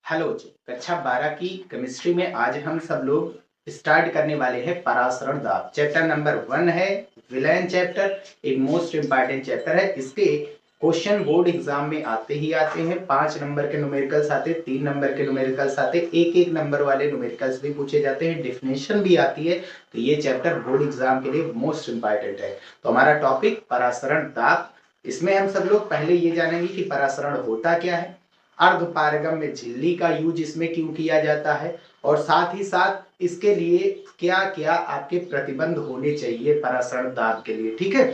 Hello जी, कक्षा 12 की chemistry में आज हम सब लोग स्टार्ट करने वाले हैं परासरण दाब। चैप्टर नंबर 1 है विलयन चैप्टर, एक मोस्ट इंपॉर्टेंट चैप्टर है। इसके क्वेश्चन बोर्ड एग्जाम में आते ही आते हैं। 5 नंबर के न्यूमेरिकल्स आते, 3 नंबर के न्यूमेरिकल्स आते, एक नंबर वाले न्यूमेरिकल्स भी पूछे जाते हैं, डेफिनेशन भी आती है। तो ये चैप्टर बोर्ड एग्जाम के लिए मोस्ट इंपॉर्टेंट है। तो हमारा टॉपिक परासरण दाब। इसमें हम सब लोग पहले ये जानेंगे कि परासरण होता क्या है, अर्धपारगम्य झिल्ली का यूज इसमें क्यों किया जाता है, और साथ ही साथ इसके लिए क्या क्या आपके प्रतिबंध होने चाहिए परासरण दाब के लिए। ठीक है,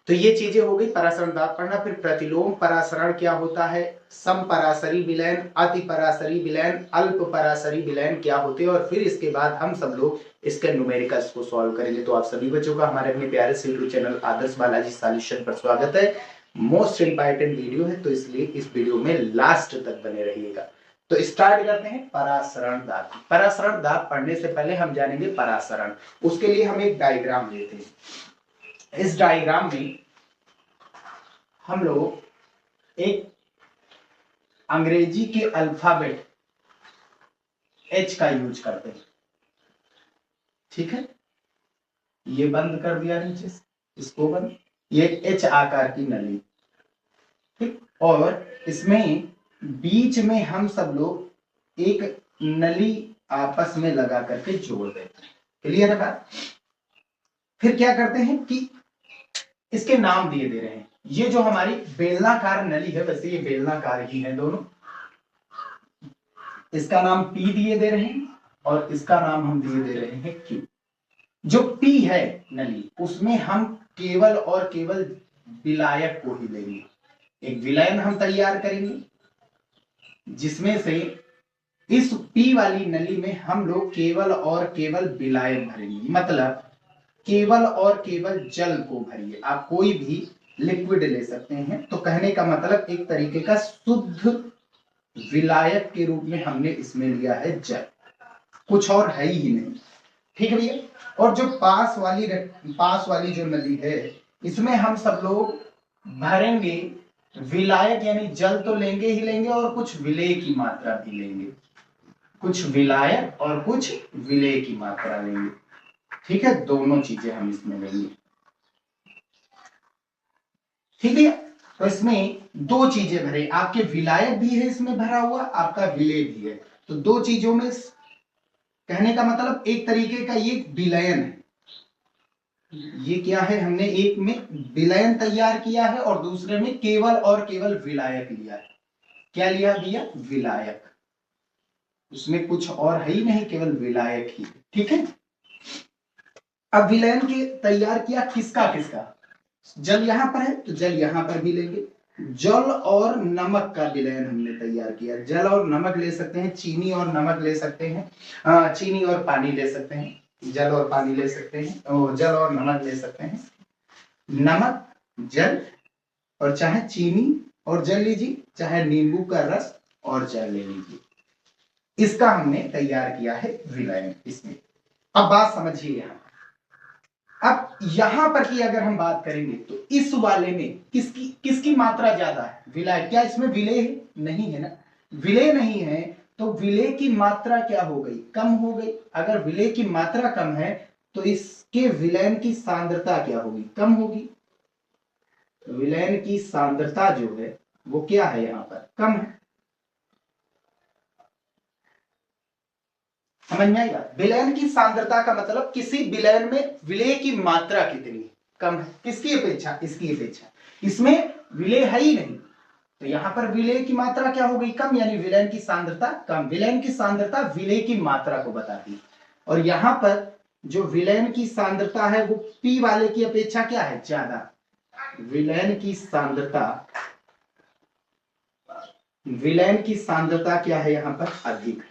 तो ये चीजें हो गई परासरण दाब पढ़ना। फिर प्रतिलोम परासरण क्या होता है, सम परासरी विलयन, अति परासरी विलयन, अल्प परासरी विलयन क्या होते हैं, और फिर इसके बाद हम सब लोग इसके न्यूमेरिकल्स को सॉल्व करेंगे। तो आप सभी बच्चों का हमारे अपने प्यारे से यूट्यूब चैनल आदर्श बालाजी सॉल्यूशन पर स्वागत है। मोस्ट इंपॉर्टेंट वीडियो है, तो इसलिए इस वीडियो में लास्ट तक बने रहिएगा। तो स्टार्ट करते हैं परासरण दाब। परासरण दाब पढ़ने से पहले हम जानेंगे परासरण। उसके लिए हम एक डायग्राम लेते हैं। इस डायग्राम में हम लोग एक अंग्रेजी के अल्फाबेट H का यूज करते हैं। ठीक है, ये बंद कर दिया नीचे से, इसको बंद। ये H आकार की नली, ठीक, और इसमें बीच में हम सब लोग एक नली आपस में लगा करके जोड़ देते हैं। क्लियर है बात। फिर क्या करते हैं कि इसके नाम दिए दे रहे हैं। ये जो हमारी बेलनाकार नली है, वैसे ये बेलनाकार ही है दोनों, इसका नाम P दिए दे रहे हैं और इसका नाम हम दिए दे रहे हैं Q। जो P है नली, उसमें हम केवल और केवल विलायक को ही लेंगे। एक विलयन हम तैयार करेंगे जिसमें से इस P वाली नली में हम लोग केवल और केवल विलायक भरेंगे। मतलब केवल और केवल जल को भरिए। आप कोई भी लिक्विड ले सकते हैं। तो कहने का मतलब एक तरीके का शुद्ध विलायक के रूप में हमने इसमें लिया है जल, कुछ और है ही नहीं। ठीक है भैया। और जो पास वाली जो नली है, इसमें हम सब लोग भरेंगे विलायक, यानी जल तो लेंगे ही लेंगे और कुछ विलेय की मात्रा भी लेंगे। कुछ विलायक और कुछ विलेय की मात्रा लेंगे। ठीक है, दोनों चीजें हम इसमें लेंगे। ठीक है, तो इसमें दो चीजें भरे, आपके विलायक भी है इसमें भरा हुआ, आपका विलेय भी है। तो दो चीजों में, कहने का मतलब एक तरीके का ये विलयन है। ये क्या है, हमने एक में विलयन तैयार किया है और दूसरे में केवल और केवल विलायक लिया है। क्या लिया भैया, विलायक। उसमें कुछ और है ही नहीं, केवल विलायक ही। ठीक है, अब विलयन के तैयार किया किसका किसका, जल यहां पर है तो जल यहां पर भी लेंगे। जल और नमक का विलयन हमने तैयार किया। जल और नमक ले सकते हैं, चीनी और नमक ले सकते हैं, चीनी और पानी ले सकते हैं, जल और पानी ले सकते हैं, जल और नमक ले सकते हैं। नमक, जल, और चाहे चीनी और जल लीजिए, चाहे नींबू का रस और जल ले लीजिए। इसका हमने तैयार किया है विलयन इसमें। अब बात समझिए यहां। अब यहां पर की अगर हम बात करेंगे तो इस वाले में किसकी मात्रा ज्यादा है, विलय। क्या इसमें विलेय है, नहीं है ना। विलेय नहीं है तो विलेय की मात्रा क्या हो गई, कम हो गई। अगर विलेय की मात्रा कम है तो इसके विलयन की सांद्रता क्या होगी, कम होगी। विलयन की सांद्रता जो है वो क्या है, यहां पर कम है। समझ में आएगा। विलयन की सांद्रता का मतलब किसी विलयन में विलेय की मात्रा कितनी कम है, किसकी अपेक्षा, इसकी अपेक्षा। इसमें विलेय है ही नहीं, तो यहां पर विलेय की मात्रा क्या हो गई, कम, यानी विलयन की सांद्रता कम। विलयन की सांद्रता विलेय की मात्रा को बताती है। और यहां पर जो विलयन की सांद्रता है वो P वाले की अपेक्षा क्या है, ज्यादा। विलयन की सांद्रता क्या है, यहां पर अधिक।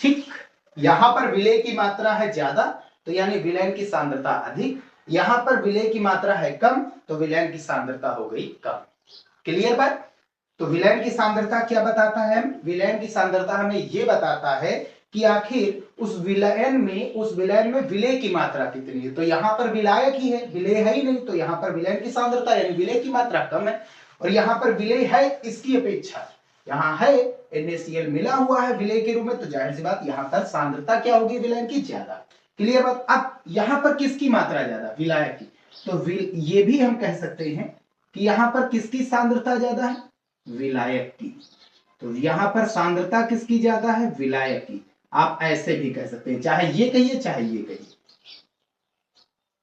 ठीक, यहां पर विलेय की मात्रा है ज्यादा, तो यानी विलयन की सांद्रता अधिक। यहां पर विलेय की मात्रा है कम, तो विलयन की सांद्रता हो गई कम। क्लियर बात। तो विलयन की सांद्रता क्या बताता है, विलयन की सांद्रता हमें यह बताता है कि आखिर उस विलयन में विलेय की मात्रा कितनी है। तो यहां पर विलायक ही है, विलेय है ही नहीं, तो यहां पर विलयन की सांद्रता यानी विलेय की मात्रा कम है। और यहां पर विलेय है इसकी अपेक्षा, यहाँ है NaCl मिला हुआ है विलय के रूप में, तो जाहिर सी बात यहाँ पर सांद्रता क्या होगी विलयन की, ज्यादा। क्लियर बात। अब यहाँ पर किसकी मात्रा ज्यादा, विलायक की, तो ये भी हम कह सकते हैं कि यहाँ पर किसकी सांद्रता ज्यादा है, विलायक की। तो यहाँ पर सांद्रता किसकी ज्यादा है, विलायक की। आप ऐसे भी कह सकते हैं, चाहे ये कहिए चाहे ये कहिए,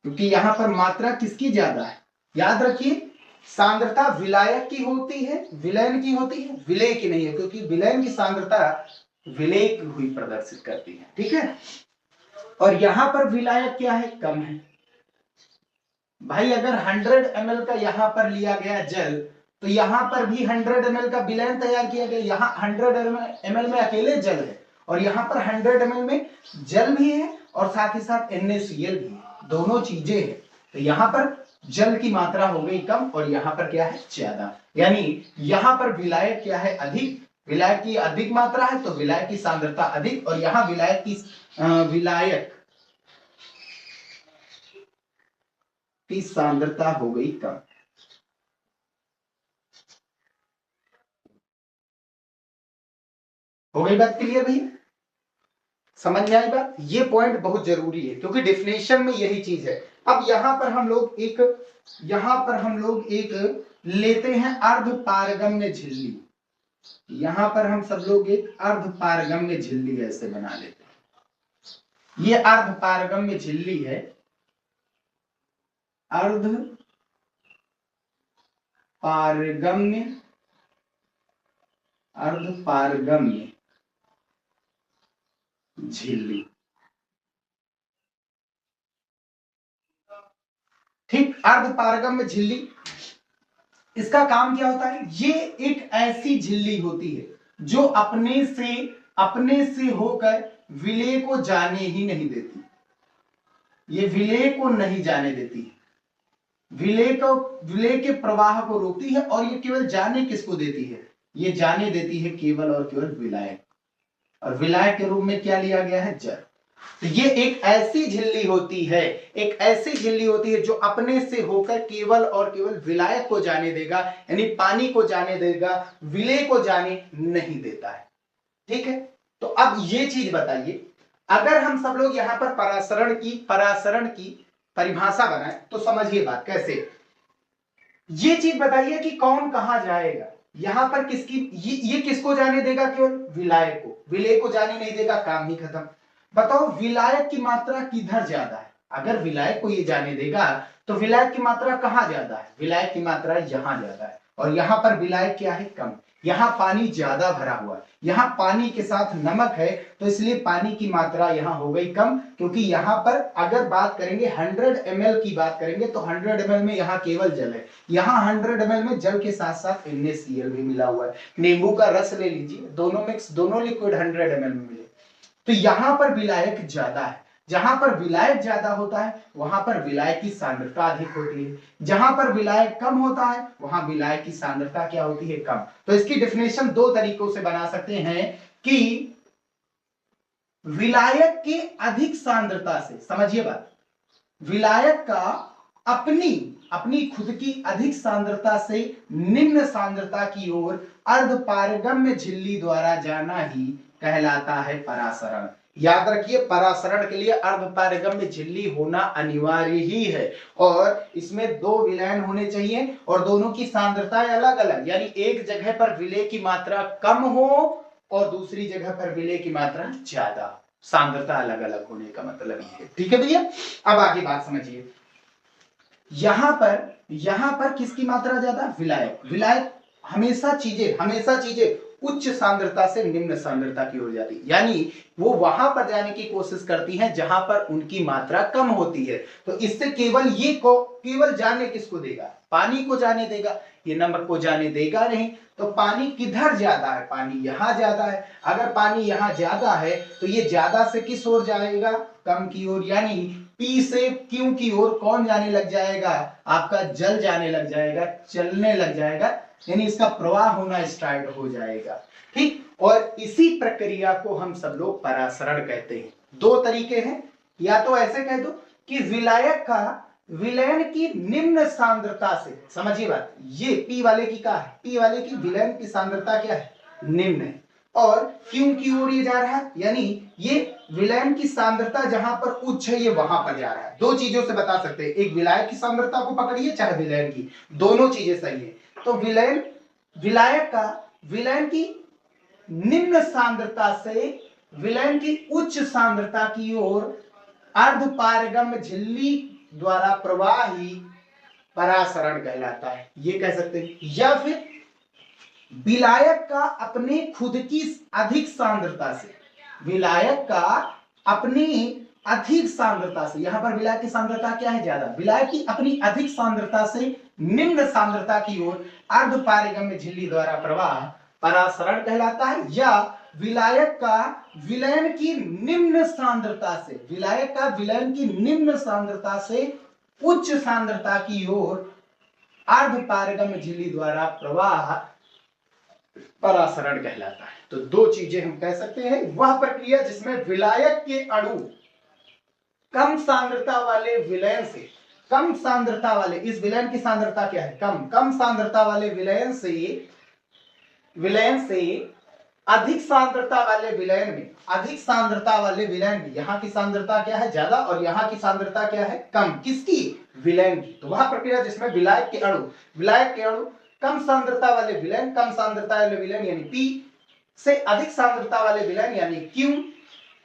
क्योंकि यहाँ पर मात्रा किसकी ज्यादा है। याद रखिए सांद्रता विलायक की होती है, विलयन की होती है, विलय की नहीं है, क्योंकि विलयन की सांद्रता विलय की हुई प्रदर्शित करती है। ठीक है, और यहां पर विलायक क्या है, कम है। भाई अगर 100 ml का यहां पर लिया गया जल, तो यहां पर भी 100 ml का विलयन तैयार किया गया। यहां 100 ml में अकेले जल है, और यहां पर 100 ml में जल भी है और साथ ही साथ NaCl भी है, दोनों चीजें हैं। तो यहां पर जल की मात्रा हो गई कम और यहां पर क्या है, ज्यादा। यानी यहां पर विलायक क्या है, अधिक, विलायक की अधिक मात्रा है, तो विलायक की सांद्रता अधिक, और यहां विलायक की सांद्रता हो गई कम। हो गई बात क्लियर भैया, समझ में आई बात। ये पॉइंट बहुत जरूरी है, क्योंकि डेफिनेशन में यही चीज है। अब यहां पर हम लोग एक लेते हैं अर्धपारगम्य झिल्ली। यहां पर हम सब लोग एक अर्धपारगम्य झिल्ली ऐसे बना लेते हैं। ये अर्धपारगम्य झिल्ली है, अर्धपारगम्य झिल्ली। ठीक, अर्धपारगम्य झिल्ली, इसका काम क्या होता है, ये एक ऐसी झिल्ली होती है जो अपने से होकर विलय को जाने ही नहीं देती। ये विलय को नहीं जाने देती, विलय के प्रवाह को रोकती है, और ये केवल जाने किसको देती है, ये जाने देती है केवल और केवल विलायक। और विलायक के रूप में क्या लिया गया है, जल। तो ये एक ऐसी झिल्ली होती है जो अपने से होकर केवल और केवल विलायक को जाने देगा, यानी पानी को जाने देगा, विलय को जाने नहीं देता है। ठीक है, तो अब ये चीज बताइए, अगर हम सब लोग यहां पर परासरण की परिभाषा बनाए तो समझिए बात कैसे। ये चीज बताइए कि कौन कहां जाएगा, यहां पर किसकी, ये किसको जाने देगा, केवल विलायक को, विलय को जाने नहीं देगा, काम ही खत्म। बताओ विलायक की मात्रा किधर ज्यादा है, अगर विलायक को ये जाने देगा तो विलायक की मात्रा कहां ज्यादा है, विलायक की मात्रा यहां ज्यादा है, और यहां पर विलायक क्या है, कम। यहां पानी ज्यादा भरा हुआ है, यहां पानी के साथ नमक है, तो इसलिए पानी की मात्रा यहां हो गई कम, क्योंकि यहां पर अगर बात करेंगे 100 ml की बात करेंगे तो 100 ml में यहां केवल जल है, यहां 100 ml में जल के साथ साथ NaCl भी मिला हुआ है। नींबू का रस ले लीजिए, दोनों मिक्स, दोनों लिक्विड 100 ml में मिले, तो यहां पर विलायक ज्यादा है। जहां पर विलायक ज्यादा होता है वहां पर विलायक की सांद्रता अधिक होती है, जहां पर विलायक कम होता है वहां विलायक की सांद्रता क्या होती है, कम। तो इसकी डेफिनेशन दो तरीकों से बना सकते हैं कि विलायक की अधिक सांद्रता से, समझिए बात, विलायक का अपनी खुद की अधिक सांद्रता से निम्न सांद्रता की ओर अर्धपारगम्य झिल्ली द्वारा जाना ही कहलाता है परासरण। याद रखिए, परासरण के लिए अर्धपारगम्य झिल्ली होना अनिवार्य ही है, और इसमें दो विलयन होने चाहिए और दोनों की सांद्रताएं अलग अलग, यानी एक जगह पर विलय की मात्रा कम हो और दूसरी जगह पर विलय की मात्रा ज्यादा, सांद्रता अलग अलग होने का मतलब ये है। ठीक है भैया, अब आगे बात समझिए। यहां पर किसकी मात्रा ज्यादा, विलायक हमेशा चीजें उच्च सांद्रता से निम्न सांद्रता की ओर जाती है, यानी वो वहां पर जाने की कोशिश करती हैं जहां पर उनकी मात्रा कम होती है। तो इससे केवल जाने किसको देगा, पानी को जाने देगा, ये नमक को जाने देगा नहीं। तो पानी किधर ज्यादा है, पानी यहां ज्यादा है। अगर पानी यहां ज्यादा है तो ये ज्यादा से किस ओर जाएगा, कम की ओर, यानी पी से क्यू की ओर कौन जाने लग जाएगा, आपका जल जाने लग जाएगा, चलने लग जाएगा, यानी इसका प्रवाह होना स्टार्ट हो जाएगा। ठीक, और इसी प्रक्रिया को हम सब लोग परासरण कहते हैं। दो तरीके हैं, या तो ऐसे कह दो कि विलायक का विलयन की निम्न सांद्रता से, समझिए बात, ये पी वाले की क्या है, पी वाले की विलयन की सांद्रता क्या है, निम्न है, और क्यों की ओर ये जा रहा है, यानी ये विलयन की सांद्रता जहां पर उच्च है ये वहां पर जा रहा है। दो चीजों से बता सकते हैं, एक विलायक की सांद्रता को पकड़िए चाहे विलयन की, दोनों चीजें सही है। तो विलयन की निम्न सांद्रता से विलयन की उच्च सांद्रता की ओर अर्धपारगम्य झिल्ली द्वारा प्रवाही परासरण कहलाता है, ये कह सकते हैं। या फिर विलायक का अपने खुद की अधिक सांद्रता से, विलायक का अपनी अधिक सांद्रता से, यहां पर विलायक की सांद्रता क्या है, ज्यादा, विलायक की अपनी अधिक सांद्रता से निम्न सांद्रता की ओर अर्धपारगम्य झिल्ली द्वारा प्रवाह परासरण कहलाता है। या विलायक का विलयन की निम्न सांद्रता से, विलायक का विलयन की निम्न सांद्रता से उच्च सांद्रता की ओर अर्धपारगम्य झिल्ली द्वारा प्रवाह परासरण कहलाता है। तो दो चीजें हम कह सकते हैं, वह प्रक्रिया जिसमें विलायक के अणु कम सांद्रता वाले विलयन से, कम सांद्रता वाले, इस विलयन की सांद्रता क्या है, कम सांद्रता वाले विलयन से अधिक सांद्रता वाले विलयन में, अधिक सांद्रता वाले विलयन में, यहां की सांद्रता क्या है, ज्यादा, और यहां की सांद्रता क्या है, कम, किसकी, विलयन की। तो वह प्रक्रिया जिसमें विलायक के अणु कम सांद्रता वाले विलयन, कम सांद्रता वाले विलयन यानी P से अधिक सांद्रता वाले विलयन यानी Q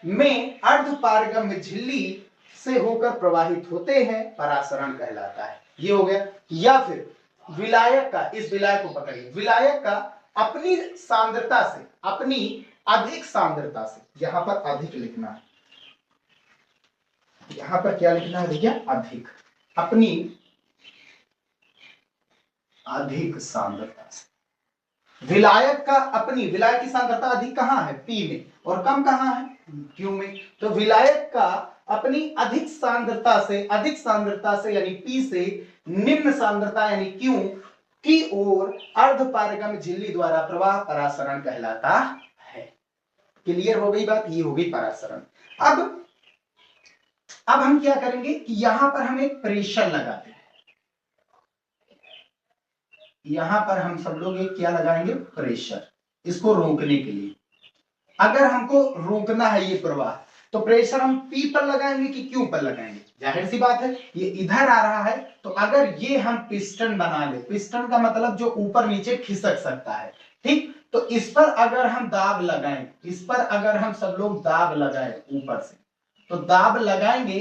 में अर्धपारगम्य झिल्ली से होकर प्रवाहित होते हैं, परासरण कहलाता है। ये हो गया। या फिर विलायक का, इस विलायक को पकड़िए, विलायक का अपनी सांद्रता से, अपनी अधिक सांद्रता से, यहां पर अधिक लिखना है, यहां पर क्या लिखना है भैया, अधिक, अपनी अधिक सांद्रता से, विलायक का अपनी, विलायक की सांद्रता अधिक कहां है, P में, और कम कहां है, Q में। तो विलायक का अपनी अधिक सांद्रता से यानी P से निम्न सांद्रता यानी Q की ओर अर्धपारगम्य झिल्ली द्वारा प्रवाह परासरण कहलाता है। क्लियर हो गई बात, ये हो गई परासरण। अब हम क्या करेंगे कि यहां पर हम एक प्रेशर लगाते हैं, यहां पर हम सब लोग एक क्या लगाएंगे, प्रेशर, इसको रोकने के लिए। अगर हमको रोकना है ये प्रवाह, तो प्रेशर हम P पर लगाएंगे कि Q पर लगाएंगे, जाहिर सी बात है ये इधर आ रहा है, तो अगर ये हम पिस्टन बना ले, पिस्टन का मतलब जो ऊपर नीचे खिसक सकता है, ठीक, तो इस पर अगर हम दाब लगाएं, इस पर अगर हम सब लोग दाब लगाएं ऊपर से, तो दाब लगाएंगे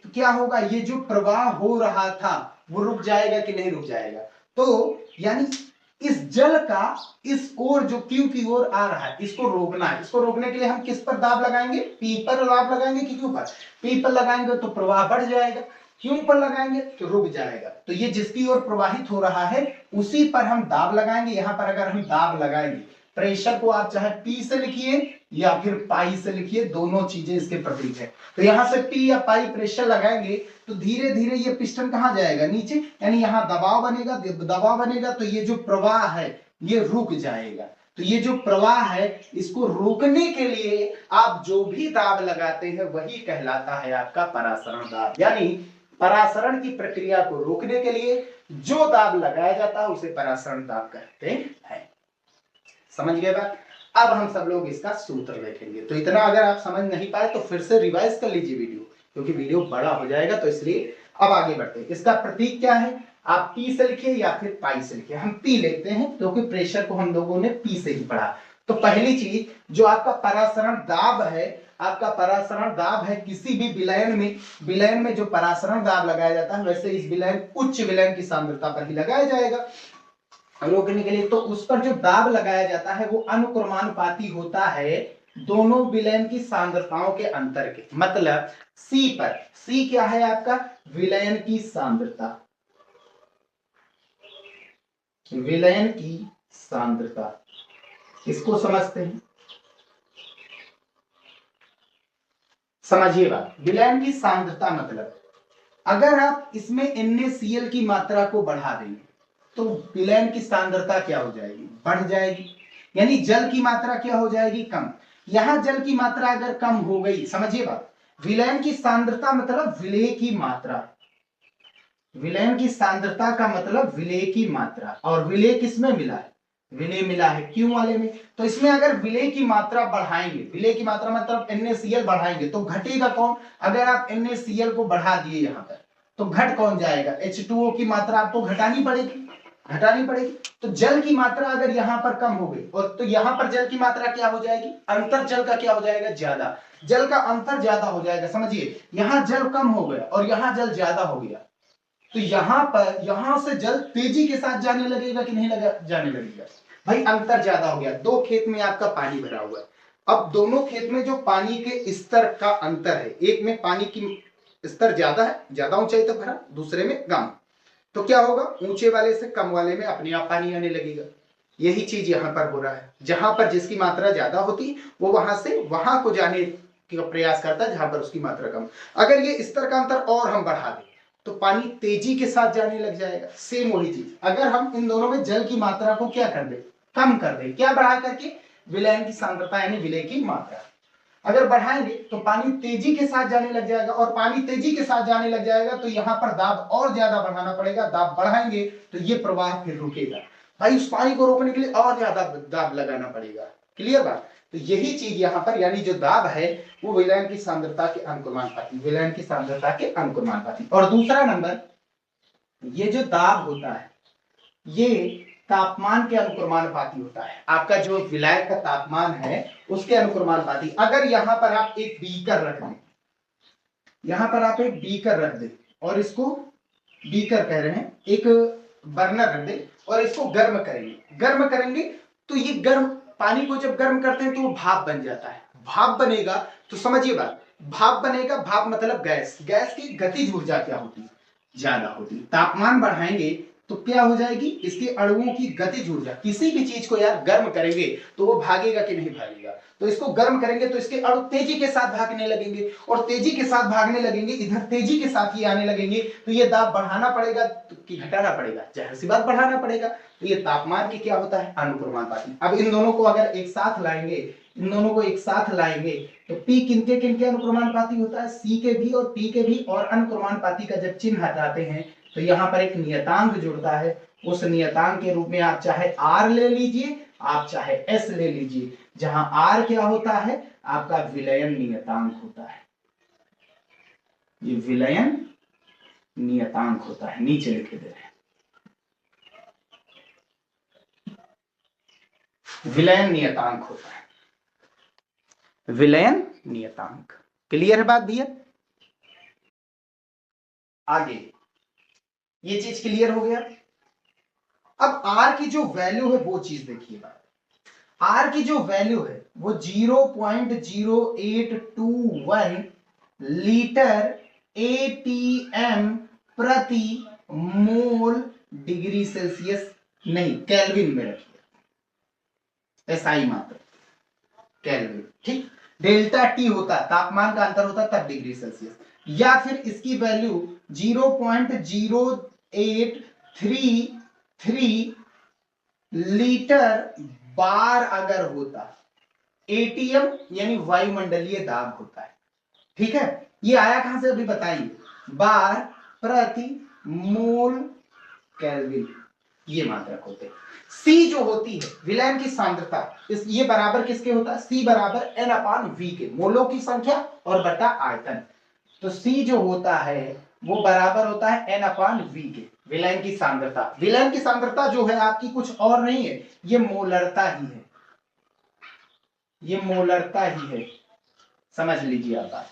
तो क्या होगा, ये जो प्रवाह हो रहा था वो रुक जाएगा कि नहीं रुक जाएगा। तो यानी इस जल का इस ओर जो Q की ओर आ रहा है, इसको रोकना है। इसको रोकने के लिए हम किस पर दाब लगाएंगे, P पर दाब लगाएंगे कि Q पर, P पर लगाएंगे तो प्रवाह बढ़ जाएगा, Q पर लगाएंगे तो रुक जाएगा। तो ये जिसकी ओर प्रवाहित हो रहा है उसी पर हम दाब लगाएंगे। यहां पर अगर हम दाब लगाएंगे, प्रेशर को आप चाहे P से लिखिए या फिर पाई से लिखिए, दोनों चीजें इसके प्रतीक है। तो यहां से P या पाई प्रेशर लगाएंगे तो धीरे धीरे ये पिस्टन कहां जाएगा, नीचे, यानी यहां दबाव बनेगा, तो ये जो प्रवाह है ये रुक जाएगा। तो ये जो प्रवाह है इसको रोकने के लिए आप जो भी दाब लगाते हैं वही कहलाता है आपका परासरण दाब। यानी परासरण की प्रक्रिया को रोकने के लिए जो दाब लगाया जाता है उसे परासरण दाब कहते हैं। समझ गए बात। अब हम सब लोग इसका सूत्र देखेंगे। तो इतना अगर आप समझ नहीं पाए तो फिर से रिवाइज कर लीजिए वीडियो, क्योंकि वीडियो बड़ा हो जाएगा, तो इसलिए अब आगे बढ़ते हैं। इसका प्रतीक क्या है, आप P से लिखिए या फिर पाई से लिखिए। हम P लेते हैं क्योंकि प्रेशर को हम लोगों ने P से ही पढ़ा। तो पहली चीज जो आपका परासरण दाब है, आपका परासरण दाब है किसी भी विलयन में जो परासरण दाब लगाया जाता है, वैसे इस विलयन उच्च विलयन की सांद्रता पर ही लगाया जाएगा रोकने के लिए। तो उस पर जो दाब लगाया जाता है वो अनुक्रमानुपाती होता है दोनों विलयन की सांद्रताओं के अंतर के। मतलब C पर, C क्या है आपका, विलयन की सांद्रता, विलयन की सांद्रता, इसको समझते हैं, समझिए बात। विलयन की सांद्रता मतलब अगर आप इसमें NaCl की मात्रा को बढ़ा देंगे तो विलयन की सांद्रता क्या हो जाएगी, बढ़ जाएगी, यानी जल की मात्रा क्या हो जाएगी, कम। यहां जल की मात्रा अगर कम हो गई, समझिए बात, विलयन की सांद्रता मतलब विलेय की मात्रा, विलयन की सांद्रता का मतलब विलेय की मात्रा, और विलेय किसमें मिला है, विलय मिला है क्यों वाले में, तो इसमें अगर विलय की मात्रा बढ़ाएंगे, विलय की मात्रा मतलब NaCl बढ़ाएंगे तो घटेगा कौन, अगर आप NaCl को बढ़ा दिए यहां पर तो घट कौन जाएगा, H2O की मात्रा आपको घटानी पड़ेगी, घटानी पड़ेगी। तो जल की मात्रा अगर यहां पर कम हो गई और तो यहां पर जल की मात्रा क्या हो जाएगी, अंतर जल का क्या हो जाएगा, ज्यादा, जल का अंतर ज्यादा हो जाएगा। समझिए यहां जल कम हो गया और यहां जल ज्यादा हो गया, तो यहां पर यहां से जल तेजी के साथ जाने लगेगा कि नहीं लगा, जाने लगेगा। भाई अंतर ज्यादा हो गया, दो खेत में आपका पानी भरा हुआ है, अब दोनों खेत में जो पानी के स्तर का अंतर है, एक में पानी की स्तर ज्यादा है, ज्यादा ऊंचाई तक भरा, दूसरे में कम, तो क्या होगा, ऊंचे वाले से कम वाले में अपने आप पानी आने लगेगा। यही चीज यहां पर हो रहा है, जहां पर जिसकी मात्रा ज्यादा होती वो वहां से वहां को जाने का प्रयास करता है जहां पर उसकी मात्रा कम। अगर ये स्तर का अंतर और हम बढ़ा दें तो पानी तेजी के साथ जाने लग जाएगा। सेम वही चीज अगर हम इन दोनों में जल की मात्रा को क्या कर दे, कम कर दे, क्या बढ़ा करके, विलयन की सांद्रता यानी विलय की मात्रा अगर बढ़ाएंगे तो पानी तेजी के साथ जाने लग जाएगा, और पानी तेजी के साथ जाने लग जाएगा तो यहां पर दाब और ज्यादा बढ़ाना पड़ेगा, दाब बढ़ाएंगे तो ये प्रवाह फिर रुकेगा, भाई उस पानी को रोकने के लिए और ज्यादा दाब लगाना पड़ेगा। क्लियर बात, तो यही चीज यहां पर यानी जो दाब है वो विलयन की सांद्रता के अनुक्रमानुपाती, विलयन की सांद्रता के अनुक्रमानुपाती। और दूसरा नंबर, ये जो दाब होता है ये तापमान के अनुक्रमानुपाती होता है, आपका जो विलय का तापमान है उसके अनुक्रमानुपाती। अगर यहां पर आप एक बीकर रख दें, यहां पर आप एक बीकर रख दें और इसको बीकर कह रहे हैं, एक बर्नर रख दें और इसको गर्म करेंगे, गर्म करेंगे तो ये गर्म पानी को जब गर्म करते हैं तो वो भाप बन जाता है, भाप बनेगा तो समझिए बात, भाप बनेगा, भाप मतलब गैस, गैस की गतिज ऊर्जा क्या होती है, ज्यादा होती है। तापमान बढ़ाएंगे तो क्या हो जाएगी, इसके अणुओं की गतिज ऊर्जा, किसी भी चीज को यार गर्म करेंगे तो वो भागेगा कि नहीं भागेगा, तो इसको गर्म करेंगे तो इसके अणु तेजी के साथ भागने लगेंगे, और तेजी के साथ भागने लगेंगे, इधर तेजी के साथ ही आने लगेंगे, तो ये दाब बढ़ाना पड़ेगा कि घटाना पड़ेगा, जाहिर सी बात बढ़ाना पड़ेगा। तो ये तापमान की क्या होता है, अनुक्रमानुपाती। अब इन दोनों को अगर एक साथ लाएंगे, इन दोनों को एक साथ लाएंगे तो P किनके किनके अनुक्रमानुपाती होता है, C के भी और P के भी, और अनुक्रमानुपाती का जब चिन्ह हटाते हैं तो यहां पर एक नियतांक जुड़ता है, उस नियतांक के रूप में आप चाहे R ले लीजिए, आप चाहे S ले लीजिए, जहां R क्या होता है, आपका विलयन नियतांक होता है, ये विलयन नियतांक होता है, नीचे लिखे दे रहे हैं, विलयन नियतांक होता है, विलयन नियतांक। क्लियर है बात भैया, आगे ये चीज क्लियर हो गया। अब R की जो वैल्यू है वो चीज देखिए बात, R की जो वैल्यू है वो 0.0821 लीटर ATM प्रति मोल डिग्री सेल्सियस, नहीं केल्विन में रखिए, SI मात्र केल्विन, ठीक, डेल्टा T होता है तापमान का अंतर होता है तब डिग्री सेल्सियस, या फिर इसकी वैल्यू 0.0833 लीटर बार अगर होता, ATM यानी वायुमंडलीय दाब होता है, ठीक है, ये आया कहां से अभी बताइए, बार प्रति मोल केल्विन, ये मात्रक होते हैं। C जो होती है विलयन की सांद्रता, इस ये बराबर किसके होता है, C बराबर N/V के, मोलों की संख्या और बटा आयतन, तो C जो होता है वो बराबर होता है N/V के, विलयन की सांद्रता। विलयन की सांद्रता जो है आपकी कुछ और नहीं है, ये मोलरता ही है, ये मोलरता ही है, समझ लीजिए आप बात,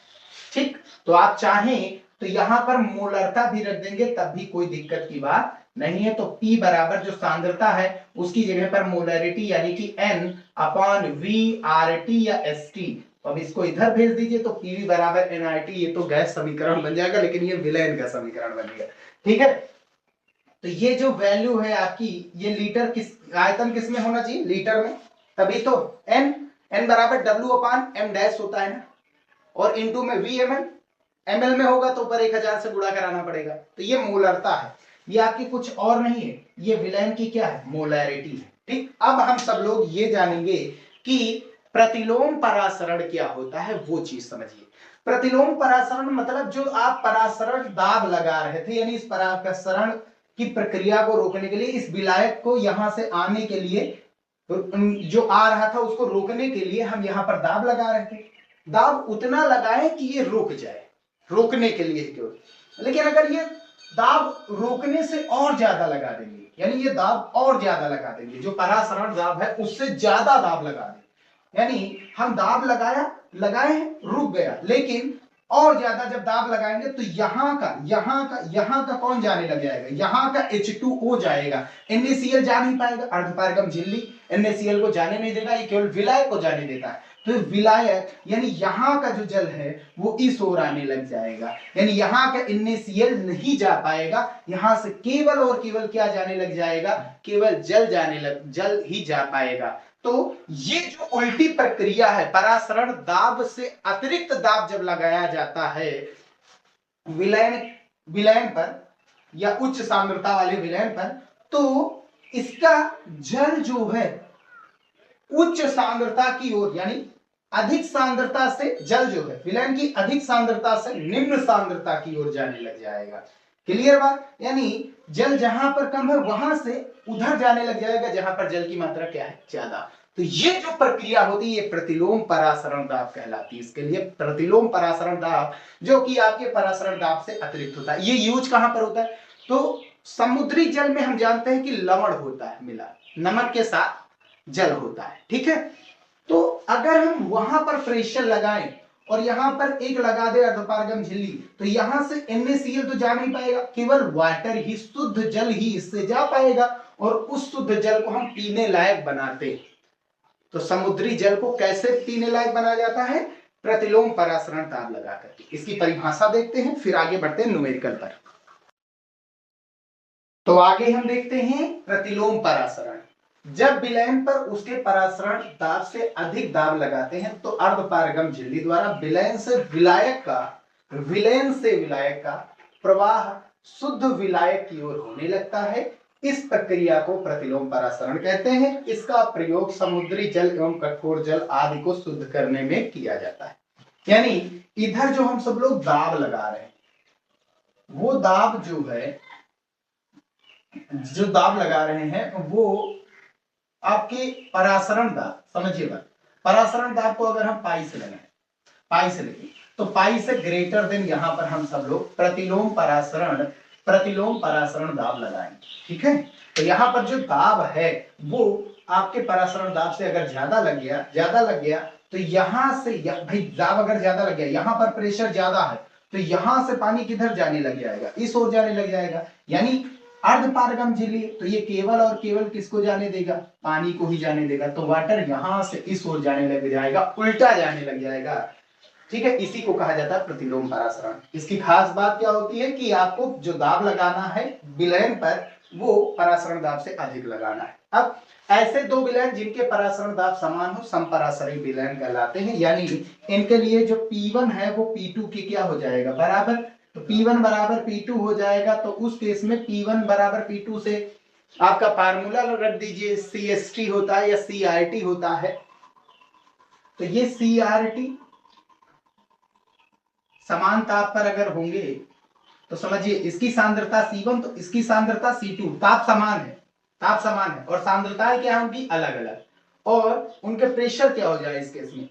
ठीक। तो आप चाहें तो यहां पर मोलरता भी रख देंगे तब भी कोई दिक्कत की बात नहीं है, तो P बराबर जो सांद्रता है उसकी जगह पर मोलरिटी यानी कि N/V/RT या ST, तो अब इसको इधर भेज दीजिए तो PV बराबर NRT, ये तो गैस समीकरण बन जाएगा लेकिन ये विलयन का समीकरण बनेगा, ठीक है। तो ये जो वैल्यू है आपकी, ये लीटर किस आयतन किस में होना चाहिए, लीटर में, तभी तो N बराबर W/M' होता है ना, और इनटू में VML, ML में होगा तो ऊपर 1000 से गुणा कराना पड़ेगा, तो ये मोलरता है, ये आपकी कुछ और नहीं है, ये विलयन की क्या है, मोलैरिटी है, ठीक। अब हम सब लोग ये जानेंगे कि प्रतिलोम परासरण क्या होता है, वो चीज समझिए। प्रतिलोम परासरण मतलब जो आप परासरण दाब लगा रहे थे, यानी इस परासरण की प्रक्रिया को रोकने के लिए, इस विलायक को यहां से आने के लिए तो जो आ रहा था उसको रोकने के लिए हम यहाँ पर दाब लगा रहे थे। दाब उतना लगाएं कि ये रुक जाए, रोकने के लिए केवल। लेकिन अगर ये दाब रोकने से और ज्यादा लगा देंगे, यानी ये दाब और ज्यादा लगा देंगे, जो परासरण दाब है उससे ज्यादा दाब लगा दें, यानी हम दाब लगाए रुक गया, लेकिन और ज्यादा जब दाब लगाएंगे तो यहाँ का कौन जाने लग जाएगा, यहाँ का H2O जाएगा, NaCl जा नहीं पाएगा, अर्धपारगम झिल्ली NaCl को जाने नहीं देगा, ये केवल विलायक को जाने देता है। तो विलायक यानी यहाँ का जो जल है वो इस ओर आने लग जाएगा, यानी यहाँ का NaCl नहीं जा पाएगा, यहाँ से केवल और केवल क्या जाने लग जाएगा, केवल जल ही जा पाएगा। तो ये जो उल्टी प्रक्रिया है, परासरण दाब से अतिरिक्त दाब जब लगाया जाता है विलयन पर या उच्च सांद्रता वाले विलयन पर, तो इसका जल जो है उच्च सांद्रता की ओर, यानी अधिक सांद्रता से जल जो है विलयन की अधिक सांद्रता से निम्न सांद्रता की ओर जाने लग जाएगा। क्लियर बात, यानी जल जहां पर कम है वहां से उधर जाने लग जाएगा जहां पर जल की मात्रा क्या है, ज्यादा। तो ये जो प्रक्रिया होती है ये प्रतिलोम परासरण दाब कहलाती है। इसके लिए प्रतिलोम परासरण दाब जो कि आपके परासरण दाब से अतिरिक्त होता है। ये यूज कहां पर होता है, तो समुद्री जल में हम जानते हैं कि लवण होता है मिला, नमक के साथ जल होता है, ठीक है। तो अगर हम वहां पर प्रेशर लगाएं और यहां पर एक लगा दे अर्धपारगम झिल्ली, तो यहां से NaCl तो जा नहीं पाएगा, केवल वाटर ही, शुद्ध जल ही इससे जा पाएगा, और उस शुद्ध जल को हम पीने लायक बनाते हैं। तो समुद्री जल को कैसे पीने लायक बनाया जाता है, प्रतिलोम परासरण दाब लगा करके। इसकी परिभाषा देखते हैं, फिर आगे बढ़ते हैं न्यूमेरिकल पर। तो आगे हम देखते हैं प्रतिलोम परासरण। जब विलयन पर उसके परासरण दाब से अधिक दाब लगाते हैं तो अर्धपारगम झिल्ली द्वारा विलयन से विलायक का प्रवाह शुद्ध विलायक की ओर होने लगता है। इस प्रक्रिया को प्रतिलोम परासरण कहते हैं। इसका प्रयोग समुद्री जल एवं कठोर जल आदि को शुद्ध करने में किया जाता है। यानी इधर जो हम सब लोग दाब लगा रहे हैं, वो दाब जो है, जो दाब लगा रहे हैं वो आपके परासरण दाब, समझिए बात, परासरण दाब को अगर हम पाई से लगाएं, पाई से लेंगे तो पाई से ग्रेटर देन यहां पर हम सब लोग प्रतिलोम परासरण दाब लगाएंगे, ठीक है। तो यहां पर जो दाब है वो आपके परासरण दाब से अगर ज्यादा लग गया तो यहां से भाई दाब अगर ज्यादा लग गया, यहां पर प्रेशर ज्यादा है, तो यहां से पानी किधर जाने लग जाएगा, इस ओर जाने लग जाएगा, यानी अर्धपारगम झिल्ली, तो ये केवल और केवल किसको जाने देगा, पानी को ही जाने देगा। तो वाटर यहां से इस ओर जाने लग जाएगा, उल्टा जाने लग जाएगा, ठीक है। इसी को कहा जाता है प्रतिलोम परासरण। इसकी खास बात क्या होती है कि आपको जो दाब लगाना है विलयन पर वो परासरण दाब से अधिक लगाना है। अब ऐसे दो विलयन जिनके परासरण दाब समान हो समपरासरी विलयन कहलाते हैं, यानी इनके लिए जो P1 है वो P2 के क्या हो जाएगा, बराबर। तो P1 बराबर P2 हो जाएगा। तो उस केस में P1 बराबर P2 से आपका फार्मूला रख दीजिए, CST होता है या CRT होता है। तो ये CRT समान ताप पर अगर होंगे तो समझिए इसकी सांद्रता C1 तो इसकी सांद्रता C2, ताप समान है और सांद्रताएं क्या होंगी, अलग अलग, और उनके प्रेशर क्या हो जाए इस केस में,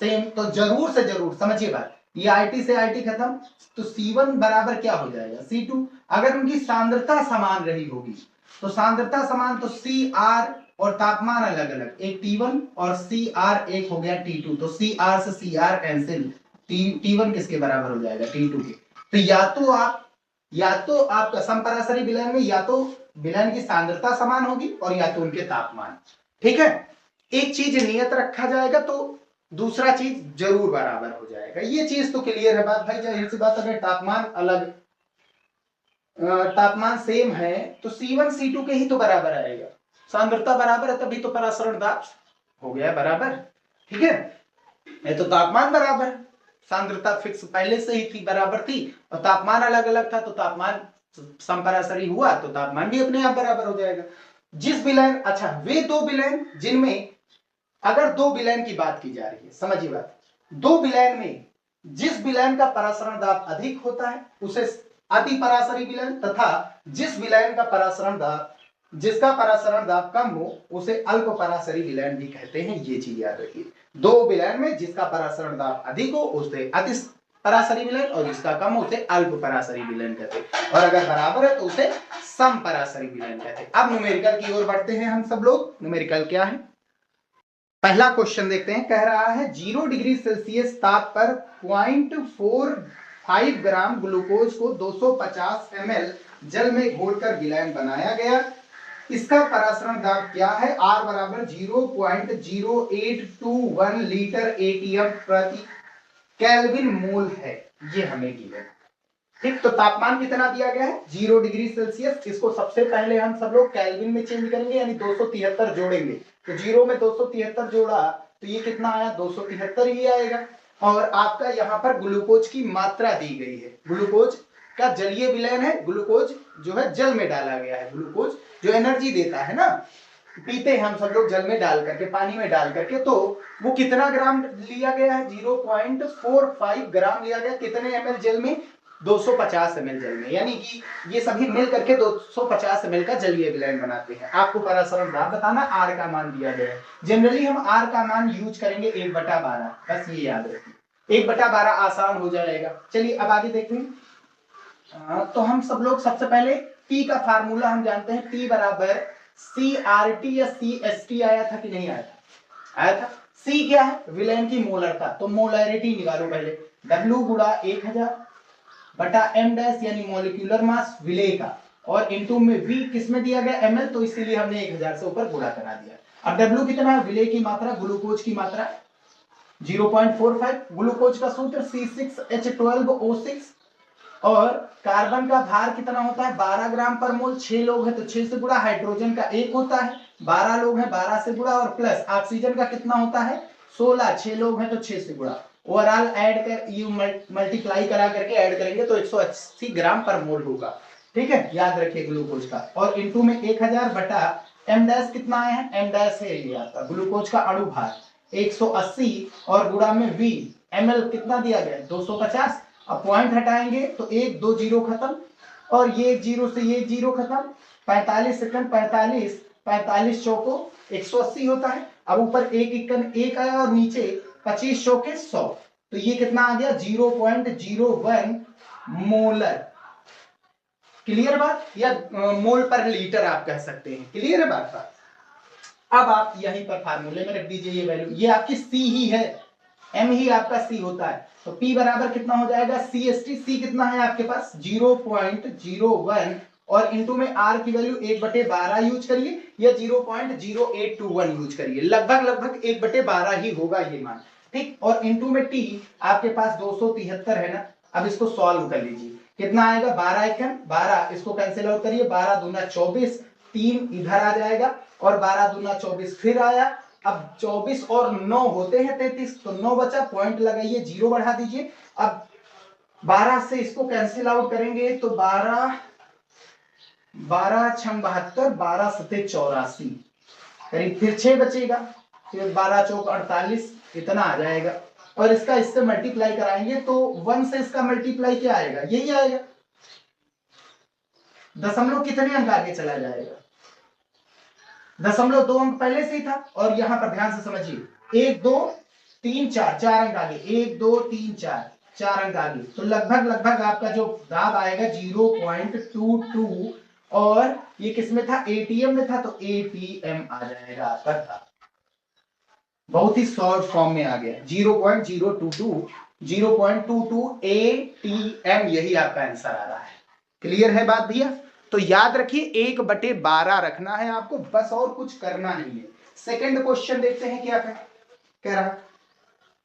सेम। तो जरूर से जरूर समझिए बात, ये IT से IT खत्म, तो C1 बराबर क्या हो जाएगा, C2। अगर उनकी सांद्रता समान रही होगी तो सांद्रता समान, तो CR और तापमान अलग अलग, एक T1 और CR एक हो गया T2, तो CR से CR कैंसिल, T1 किसके बराबर हो जाएगा, T2 के। तो या तो आपका समपरासरी विलयन में या तो विलयन की सांद्रता समान होगी और या तो उनके तापमान, ठीक है। एक चीज नियत रखा जाएगा तो दूसरा चीज जरूर बराबर हो जाएगा। ये चीज तो क्लियर है बात भाई, जाहिर सी बात, अगर तापमान सेम है तो C1 C2 के ही तो बराबर आएगा, सांद्रता बराबर है तभी तो परासरण दाब हो गया बराबर, ठीक है। ये तो तापमान बराबर, सांद्रता फिक्स पहले से ही थी, बराबर थी, और तापमान अलग अलग था, तो तापमान समपरासरी हुआ तो तापमान भी अपने आप बराबर हो जाएगा। जिस विलयन, अच्छा वे दो विलयन जिनमें, अगर दो विलयन की बात की जा रही है, समझिए बात, दो विलयन में जिस विलयन का परासरण दाब अधिक होता है उसे अति परासरी विलयन, तथा जिस विलयन का परासरण दाब जिसका परासरण दाब कम हो उसे अल्प परासरी विलयन भी कहते हैं, ये चीज याद रखिए। दो विलयन में जिसका परासरण दाब अधिक हो उसे अति परासरी विलयन और जिसका कम हो उसे अल्प परासरी विलयन कहते हैं, और अगर बराबर है तो उसे सम परासरी विलयन कहते हैं। अब न्यूमेरिकल की ओर बढ़ते हैं हम सब लोग। न्यूमेरिकल क्या है, पहला क्वेश्चन देखते हैं। कह रहा है 0 डिग्री सेल्सियस ताप पर 0.45 ग्राम ग्लूकोज को 250 ml जल में घोलकर विलयन बनाया गया। इसका परासरण दाब क्या है? R बराबर 0.0821 लीटर एटीएम प्रति केल्विन मोल है, ये हमें गिवन। ठीक, तो तापमान कितना दिया गया है? 0 डिग्री सेल्सियस। इसको सबसे पहले हम सब लोग केल्विन में चेंज करेंगे, यानी 273 जोड़ेंगे। तो 0 में 273 जोड़ा तो ये कितना आया? 273 ही आएगा। और आपका यहाँ पर ग्लूकोज की मात्रा दी गई है। ग्लूकोज का जलीय विलयन है, ग्लूकोज जो है जल में डाला गया है। ग्लूकोज जो एनर्जी देता है ना, पीते हैं हम सब लोग जल में डाल करके, पानी में डाल करके, तो वो कितना ग्राम लिया गया है? 0.45 ग्राम लिया गया। कितने ml जल में? 250 ml जल में, यानी कि ये सभी मिल करके 250 ml का जलीय विलयन बनाते हैं। आपको परासरण दाब बताना, R का मान दिया गया है। जनरली हम R का मान यूज करेंगे 1/12, बस ये याद रखिए। 1/12 आसान हो जाएगा। चलिए अब आगे देखते हैं। तो हम सब लोग सबसे पहले P का फार्मूला हम जानते हैं। P बराबर CRT या CST आया था कि नहीं आया था? आया था। C क्या है? विलयन की मोलरता, तो मोलरिटी निकालो पहले। W गुणा 1000 बटा m डैश यानी मॉलिक्यूलर मास विलेय का, और इनटू में V किसमें दिया गया? ml, तो इसीलिए हमने 1000 से ऊपर गुणा करा दिया। अब W कितना है? विलेय की मात्रा, ग्लूकोज की मात्रा 0.45। ग्लूकोज का सूत्र C6H12O6, और कार्बन का भार कितना होता है? 12 ग्राम पर मोल। 6 लोग हैं तो 6 से गुणा। हाइड्रोजन का 1 होता है, 12 लोग हैं 12 से गुणा, और प्लस ऑक्सीजन का कितना होता है? 16। 6 लोग हैं तो 6 से गुणा। ओवरऑल ऐड कर, यू मल्टीप्लाई करा करके ऐड करेंगे तो 180 ग्राम पर मोल होगा। ठीक है, याद रखिए ग्लूकोज का। और इनटू में 1000 बटा एम डैश कितना आया है? एम डैश है ये आपका ग्लूकोज का अणु भार 180, और गुणा में V ml कितना दिया गया? 250। अब पॉइंट हटाएंगे तो 1 2 जीरो खत्म, और ये 0 से ये 0 खत्म। 45 सेकंड, 45 45 चौको 180 होता है। अब ऊपर 1 इक्कन 1 आया, और नीचे 25 चौके 100, तो ये कितना आ गया? 0.01 मोलर। क्लियर बात? या मोल पर लीटर आप कह सकते हैं। क्लियर है बात? अब आप यहीं पर फार्मूले में रख दीजिए ये वैल्यू। ये आपकी C ही है, M ही आपका C होता है। तो P बराबर कितना हो जाएगा? CST। C कितना है आपके पास? 0.01, और इनटू में R की वैल्यू 1/12 यूज करिए, या 0.0821 यूज करिए। लगभग 1/12 ही होगा ये मान। ठीक, और इनटू में T आपके पास 273 है ना। अब इसको सॉल्व कर लीजिए, कितना आएगा? 12 एकम 12, इसको कैंसिल आउट करिए। 12 दूना 24, 3 इधर आ जाएगा, और 12 दूना 24 फिर आया। अब 24 और 9 होते हैं 33, तो 9 बचा। पॉइंट लगाइए, 0 बढ़ा दीजिए। अब 12 से इसको कैंसिल आउट करेंगे तो 12 12 6 72, 12 7 84, करीब फिर 6 बचेगा, फिर 12 चौक 48, इतना आ जाएगा। और इसका इससे मल्टीप्लाई कराएंगे तो 1 से इसका मल्टीप्लाई क्या आएगा? यही आएगा। दशमलव कितने अंक आगे चला जाएगा? दशमलव 2 अंक पहले से ही था। और यहां पर ध्यान से समझिए, 1 2 3 4, 4 अंक आगे, 1 2 3 4, 4 अंक आगे। तो लगभग आपका जो दाब आएगा 0.22, और ये किसमें था? एटीएम में था, तो एटीएम आ जाएगा आपका दाब। बहुत ही शॉर्ट फॉर्म में आ गया, 0.22 एटीएम, यही आपका आंसर आ रहा है। क्लियर है बात भैया? तो याद रखिए 1/12 रखना है आपको, बस और कुछ करना नहीं है। सेकंड क्वेश्चन देखते हैं क्या कह रहा है।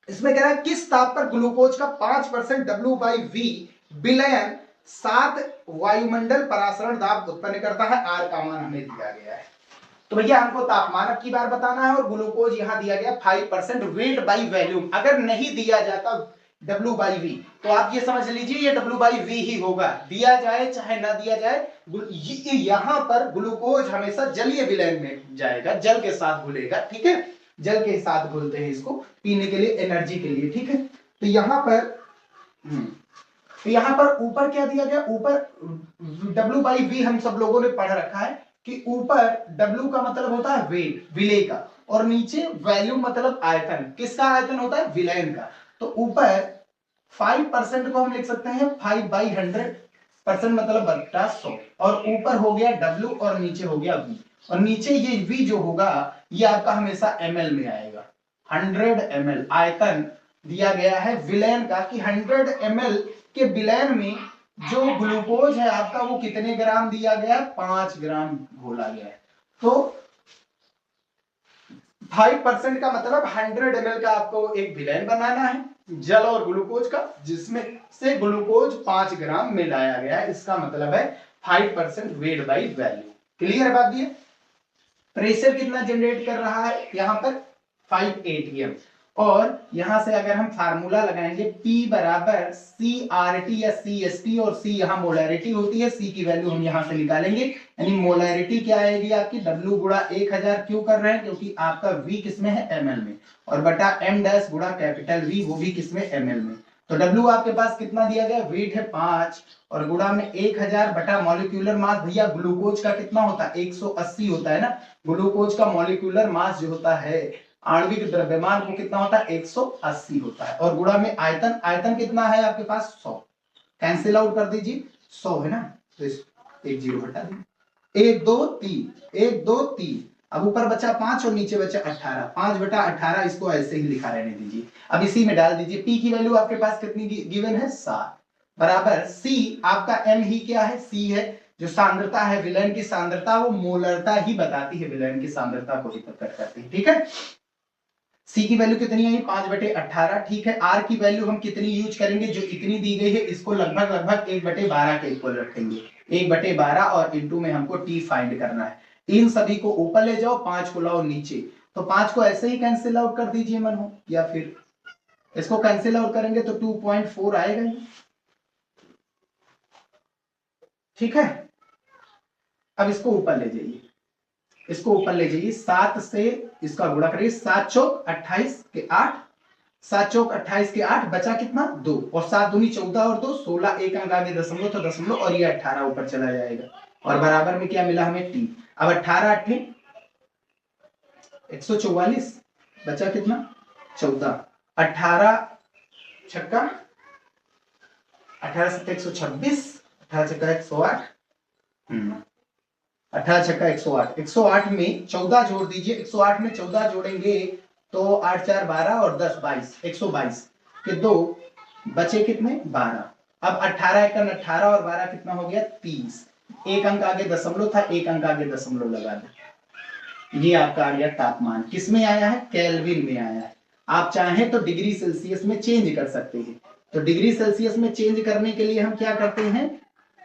इसमें कह रहा है किस ताप पर ग्लूकोज का 5% W/V विलयन 7 वायुमंडल परासरण दाब उत्पन्न करता है? R का मान हमें दिया गया है। तो भैया हमको तापमान अब की बार बताना है, और ग्लूकोज यहां दिया गया 5% वेट बाई वॉल्यूम। अगर नहीं दिया जाता W/V, तो आप ये समझ लीजिए ये W/V ही होगा, दिया जाए चाहे ना दिया जाए। यहां पर ग्लूकोज हमेशा जलीय विलयन में जाएगा, जल के साथ घुलेगा। ठीक है, जल के साथ घुलते हैं इसको पीने के लिए, एनर्जी के लिए। ठीक है, तो यहां पर ऊपर क्या दिया गया? ऊपर W/V हम सब लोगों ने पढ़ रखा है, कि ऊपर W का मतलब होता है वेट, विलेय का, और नीचे वैल्यूम मतलब आयतन। किसका आयतन होता है? विलयन का। तो ऊपर 5% को हम लिख सकते हैं 5/100%, मतलब बटा 100, और ऊपर हो गया W और नीचे हो गया V, और नीचे ये V जो होगा ये आपका हमेशा ml में आएगा। 100 ml आयतन दिया गया है विलयन का, कि 100 ml के विलयन में जो ग्लूकोज है आपका वो कितने ग्राम दिया गया है? 5 ग्राम घोला गया है। तो 5% का मतलब 100 ml का आपको एक विलयन बनाना है जल और ग्लूकोज का, जिसमें से ग्लूकोज 5 ग्राम मिलाया गया है। इसका मतलब है 5% वेट बाई वैल्यू। क्लियर बात ये? प्रेशर कितना जनरेट कर रहा है यहां पर? 5 atm। और यहां से अगर हम फार्मूला लगाएंगे P बराबर CRT या CST, और C यहां मोलैरिटी होती है, C की वैल्यू हम यहां से निकालेंगे, यानी मोलैरिटी क्या आएगी आपकी? W गुणा 1000। क्यों कर रहे हैं? क्योंकि आपका V किसमें है? ml में, और बटा m डैश गुणा कैपिटल V, वो भी किसमें? ml में। तो W आपके पास कितना दिया गया? वेट है 5, और गुणा में 1000 बटा मॉलिक्यूलर मास। भैया ग्लूकोज का कितना होता है? 180 होता है ना। ग्लूकोज का मॉलिक्यूलर मास जो होता है, आणविक द्रव्यमान, वो कितना होता है? 180 होता है, और गुणा में आयतन। आयतन कितना है आपके पास? 100। कैंसिल आउट कर दीजिए, 100 है ना, तो एक जीरो हटा दीजिए। 1 2 3, 1 2 3, अब ऊपर बचा 5 और नीचे बचा 18। 5/18, इसको ऐसे ही लिखा रहने दीजिए। अब इसी में डाल दीजिए। पी की वैल्यू आपके पास कितनी गिवन है? 7, बराबर सी आपका एम ही क्या है? सी है, जो सांद्रता है विलयन की सांद्रता, वो मोलरता ही बताती है, विलयन की सांद्रता को ही प्रकट करती है। ठीक है, सी की वैल्यू कितनी आई? 5/18। ठीक है, आर की वैल्यू हम कितनी यूज करेंगे? जो इतनी दी गई है इसको लगभग 1/12 के इक्वल रखेंगे। 1/12 और इंटू में हमको टी फाइंड करना है। इन सभी को ऊपर ले जाओ, 5 को लाओ नीचे, तो 5 को ऐसे ही कैंसिल आउट कर दीजिए मन हो, या फिर इसको कैंसिल आउट करेंगे तो 2.4 आएगा ही। ठीक है, अब इसको ऊपर ले जाइए, इसको ऊपर ले जाइए, 7 से इसका गुणा करिए, 7 चौक 28 के 8, 7 चौक 28 के 8, बचा कितना? 2, और 7 दूनी 14 और 2 16, एक अंक आगे दशमलव, तो दशमलव, और ये 18 ऊपर चला जाएगा, और बराबर में क्या मिला हमें? टी। अब 18 8 144, बचा कितना? 14, 18 छक्का 18 7 126, 18 छक्का 108, 18 छक्का 108, 108 में 14 जोड़ दीजिए, 108 में 14 जोड़ेंगे तो 8 4 12 और 10 22, 122 के 2 बचे कितने? 12। अब 18 एकन 18 और 12 कितना हो गया? 30, एक अंक आगे दशमलव था, एक अंक आगे दशमलव लगा दे। ये आपका आ गया तापमान। किस में आया है? केल्विन में आया है। आप चाहें तो डिग्री सेल्सियस में चेंज कर सकते हैं। तो डिग्री सेल्सियस में चेंज करने के लिए हम क्या करते हैं?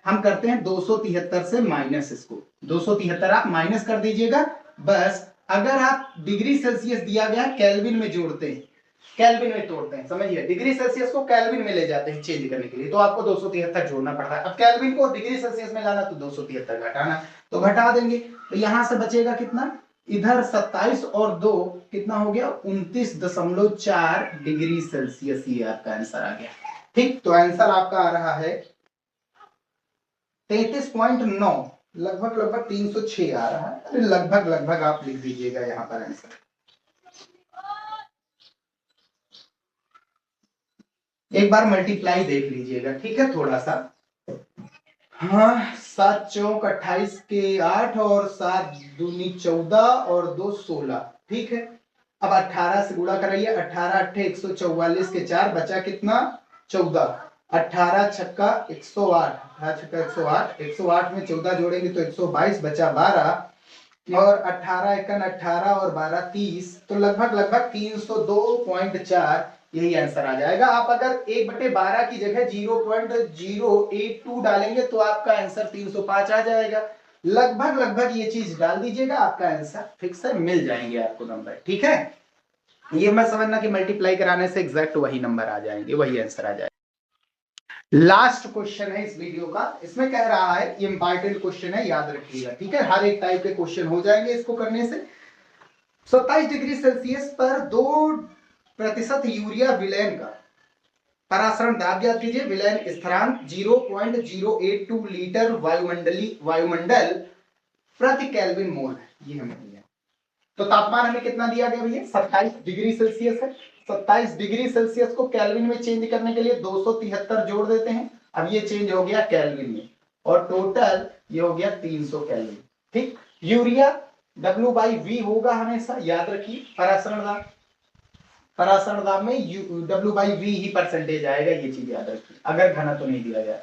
हम करते हैं 273 से माइनस, इसको 273 आप माइनस कर दीजिएगा बस। अगर आप डिग्री सेल्सियस दिया गया केल्विन में जोड़ते हैं, केल्विन में तोड़ते हैं, समझिए, डिग्री सेल्सियस को केल्विन में ले जाते हैं चेंज करने के लिए, तो आपको 273 जोड़ना पड़ता है। अब केल्विन को डिग्री सेल्सियस में लाना तो 273 घटाना, तो घटा देंगे, तो यहां से बचेगा कितना? इधर 27 और 2 कितना हो गया? 29.4 डिग्री सेल्सियस। ये आपका आंसर आ गया। ठीक, तो आंसर आपका आ रहा है 33.9, लगभग 306 आ रहा है। लगभग आप लिख दीजिएगा यहां पर आंसर। एक बार मल्टीप्लाई देख लीजिएगा, ठीक है, थोड़ा सा। हाँ, 7 चौक 28 के 8, और 7 दूनी 14 और 2 16। ठीक है, अब 18 से गुणा कराइए, 18 8 144 के 4, बचा कितना? 14, 18 छक्का 108, 18 छक्का 108, 108 में 14 जोड़ेंगे तो 122, बचा 12, और 18 एकन 18 और 12 30, तो लगभग 302.4 यही आंसर आ जाएगा। आप अगर 1/12 की जगह 0.082 डालेंगे तो आपका आंसर 305 आ जाएगा। लगभग ये चीज डाल दीजिएगा, आपका आंसर फिक्स है, मिल जाएंगे आपको नंबर। ठीक है, ये मत समझना कि मल्टीप्लाई कराने से एग्जैक्ट वही नंबर आ जाएंगे, वही आंसर आ जाएगा। लास्ट क्वेश्चन है इस वीडियो का, इसमें कह रहा है, ये इंपॉर्टेंट क्वेश्चन है, याद रखिएगा। ठीक है, हर एक टाइप के क्वेश्चन हो जाएंगे इसको करने से। 27 डिग्री सेल्सियस पर 2% यूरिया विलयन का परासरण दाब ज्ञात कीजिए। विलयन स्थिरांक 0.082 लीटर वायुमंडल प्रति केल्विन मोल है, ये हमें दिया। तो तापमान हमें कितना दिया गया भैया, 27 डिग्री सेल्सियस है। 27 डिग्री सेल्सियस को केल्विन में चेंज करने के लिए 273 जोड़ देते हैं। अब ये चेंज हो गया केल्विन में, और टोटल ये हो गया 300 केल्विन। ठीक, यूरिया W/V होगा हमेशा, याद रखिए। परासरण दाब में W/V ही परसेंटेज आएगा, ये चीज याद रखिए, अगर घनत्व तो नहीं दिया गया।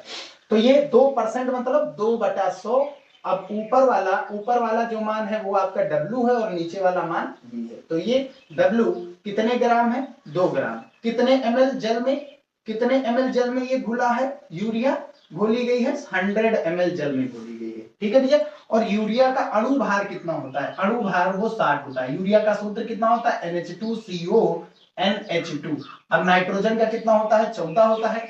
तो ये 2% मतलब 2/100। अब ऊपर वाला जो मान है वो आपका W है और नीचे वाला मान V है। तो ये W कितने ग्राम है, 2 ग्राम। कितने ml जल में ये घुला है, यूरिया घोली गई है 100 ml जल में घोली गई है। ठीक है भैया। और यूरिया का अणु भार कितना होता है, अणु भार वो 60 होता है। यूरिया का सूत्र कितना होता है, NH2CO NH2। अब नाइट्रोजन का कितना होता है, 14 होता है।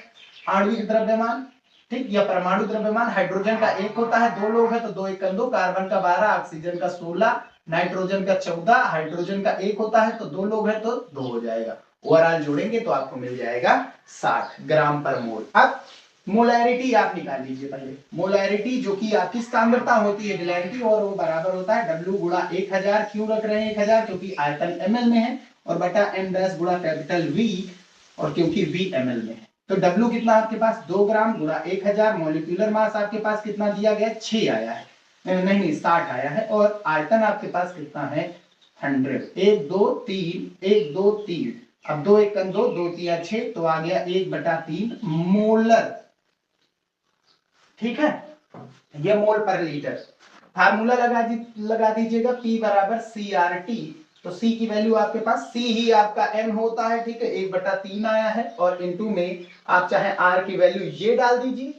आणविक द्रव्यमान, ठीक, या परमाणु द्रव्यमान, हाइड्रोजन का 1 होता है, 2 लोग हैं तो 2 1 2, कार्बन का 12, ऑक्सीजन का 16, नाइट्रोजन का 14, हाइड्रोजन का 1 होता है तो 2 लोग हैं तो 2 हो जाएगा। ओवरऑल जोड़ेंगे तो आपको मिल जाएगा 60 ग्राम पर मोल। अब मोलैरिटी आप निकाल लीजिए पहले। मोलैरिटी जो कि आपकी सांद्रता होती है विलयन की, और वो बराबर होता है W गुणा 1000। क्यों रख रहे हैं 1000, क्योंकि आयतन ml में है, और बटा m' गुणा कैपिटल V, और क्योंकि V ml में है। तो W कितना आपके पास, 2 ग्राम गुणा 1000। मॉलिक्यूलर मास आपके पास कितना दिया गया, 6 आया है, नहीं 60 आया है। और आयतन आपके पास कितना है, 100। 1 2 3, 1 2 3, अब 2 1 2, 2 3 6, तो आ गया 1/3 मोलर। ठीक है, ये मोल पर लीटर। फार्मूला लगा दीजिएगा, P बराबर CRT। तो C की वैल्यू आपके पास, C ही आपका M होता है, ठीक है, 1/3 आया है। और इनटू में आप चाहे R की वैल्यू ये डाल दीजिए,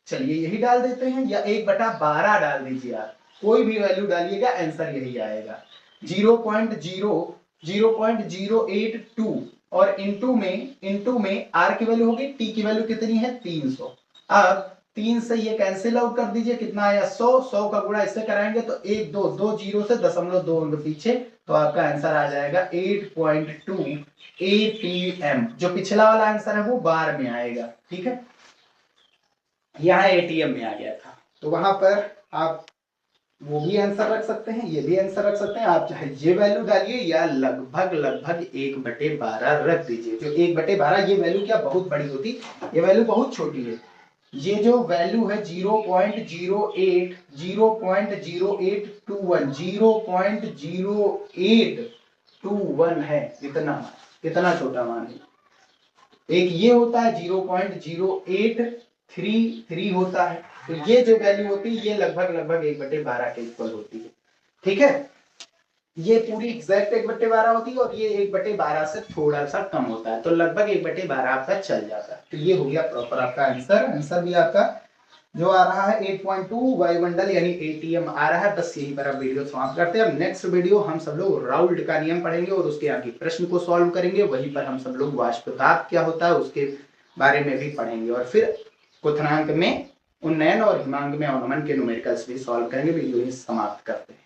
चलिए यही डाल देते हैं, या 1/12 डाल दीजिए। आप कोई भी वैल्यू डालिएगा, आंसर यही आएगा 0.082। और इनटू में R की वैल्यू होगी, T की वैल्यू कितनी है, 300। अब 3 से ये कैंसिल आउट कर दीजिए, कितना आया 100 का गुणा इससे कराएंगे तो 1 2 2 जीरो से 0.2 अंक पीछे, तो आपका आंसर आ जाएगा 8.2 ATM। जो पिछला वाला आंसर है वो बार में आएगा। ठीक है, यहाँ ATM में आ गया था, तो वहां पर आप वो भी आंसर रख सकते हैं, ये भी आंसर रख सकते हैं। आप चाहे ये वैल्यू डालिए या लगभग 1/12 रख दीजिए। जो 1/12 ये वैल्यू क्या बहुत बड़ी होती, ये वैल्यू बहुत छोटी है। ये जो वैल्यू है 0.08 है, इतना छोटा मान है। एक ये होता है 0.0833 होता है। तो ये जो वैल्यू होती है ये लगभग 1/12 के इक्वल होती है। ठीक है, ये पूरी एग्जैक्ट 1/12 होती है, और ये 1/12 से थोड़ा सा कम होता है, तो लगभग 1/12 आपका चल जाता है। तो ये हो गया प्रॉपर आपका आंसर भी आपका जो आ रहा है 8.2 वायुमंडल यानी ATM आ रहा है। बस यही पर अब वीडियो समाप्त करते हैं। अब नेक्स्ट वीडियो हम सब लोग राउल्ट का नियम पढ़ेंगे और उसके आगे प्रश्न को सॉल्व करेंगे। वहीं पर हम सब लोग वाष्पताप क्या होता है उसके बारे में भी पढ़ेंगे, और फिर क्वथनांक में उन्नयन और हिमांक में अवनमन के न्यूमेरिकल्स भी सॉल्व करेंगे। वीडियो समाप्त करते हैं।